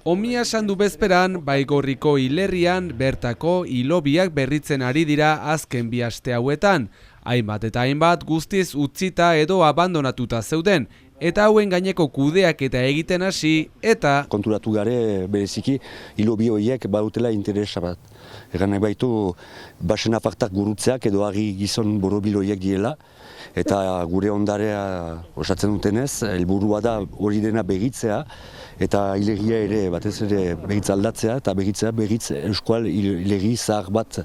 Omia sandu bezperan, Baigorriko hilerrian bertako hilobiak berritzen ari dira azken bi aste hauetan. Hainbat eta hainbat guztiz utzita edo abandonatuta zeuden, eta hauen gaineko kudeak eta egiten hasi, eta konturatu gare bereziki hilobi horiek badutela interesa bat. Egan nahi baitu basen apartak gurutzeak edo agi gizon borobil horiek direla, eta gure ondarea osatzen dutenez, helburua da hori dena begitzea, eta hilegia ere batez ere begitz aldatzea, eta begitz euskal hilegi zahar bat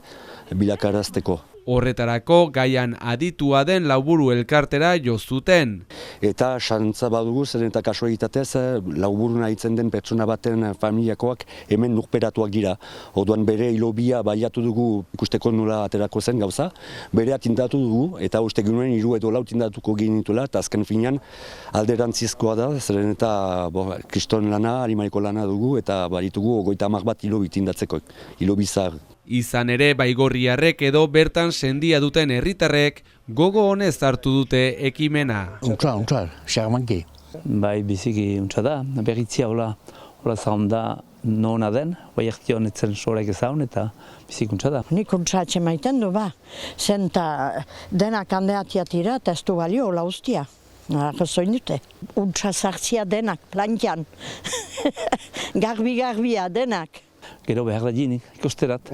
bilakarazteko. Horretarako gaian aditua den Lauburu elkartera jo zuten. Eta xantza badugu, zeren eta kasualitatez, Lauburun aritzen den pertsona baten familiakoak hemen lurperatuak dira. Orduan bere hilobia baliatu dugu ikusteko nola aterako zen gauza, bere tindatu dugu, eta uste genuen 3 edo 4 tindatuko genituela, eta azken finean alderantzizkoa da, zeren eta kriston lana, animaliko lana dugu, eta baditugu 30 bat hilobi tindatzeko, hilobi zahar. Izan ere Baigorriarrek edo bertan sendia duten herritarrek gogo honez hartu dute ekimena. Untsa, xarmanki. Bai, biziki untsa da, berritzia hola zaun da nona den, bai ertion etzen sorek ezaun eta biziki untsa da. Nik untsa etxe maiten du ba, zenta denak handeatia tira eta ez du balio hola ustia. Arrazoin dute. Untsa zartzia denak, plantian. Garbi-garbia denak. Gero behar da jinik, ikusterat,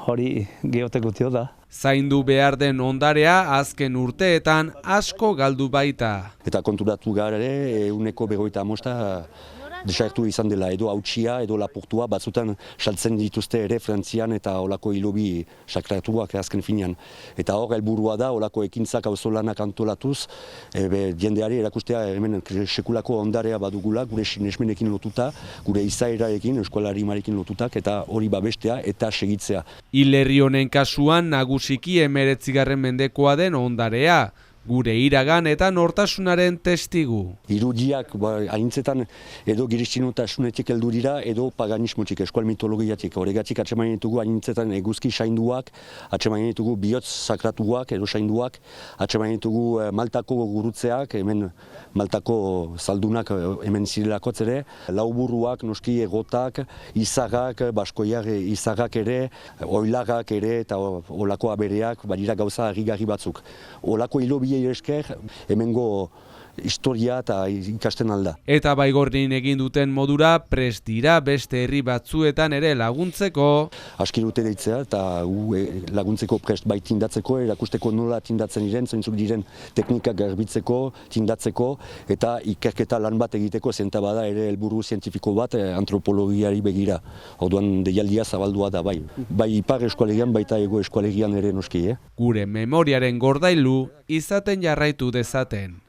hori geoteko tio da. Zaindu behar den ondarea azken urteetan asko galdu baita. Eta konturatu gara ere, 150 desartu izan dela, edo hautsia, edo lapurtua, batzutan saltzen dituzte ere Frantzian eta olako hilobi sakratuak azken finean. Eta hor, helburua da, olako ekintzak auzolanak antolatuz, jendeari erakustea hemen sekulako ondarea badugula, gure sinesmenekin lotuta, gure izaerarekin, euskolarimarekin lotutak, eta hori babestea eta segitzea. Hilerri honen kasuan nagusiki 19. mendekoa den ondarea. Gure iragan eta nortasunaren testigu. Irudiak haintzetan edo giristzinotasunetik heldu dira edo paganismotik, eskual mitologiatik. Horregatik atxemanen ditugu haintzetan eguzki sainduak, atxemanen ditugu bihotz sakratuak edo sainduak, atxemanen ditugu Maltako gurutzeak, hemen Maltako zaldunak hemen zirelakotz ere, Lauburuak, noski egotak, izagak, baskoiak izagak ere, oilagak ere eta olako abereak, badira gauza harrigarri batzuk. Olako hilobi esker, hemengo historia eta ikasten alda. Eta Baigorrin egin duten modura prest dira beste herri batzuetan ere laguntzeko. Aski dute deitzea eta laguntzeko prest bai tindatzeko, erakusteko nola tindatzen diren, zeintzuk diren teknikak garbitzeko, tindatzeko eta ikerketa lan bat egiteko zenta bada ere helburu zientifiko bat antropologiari begira. Orduan deialdia zabaldua da bai. Bai ipar eskualegian baita hego eskualegian ere noski. Gure memoriaren gordailu izaten jarraitu dezaten.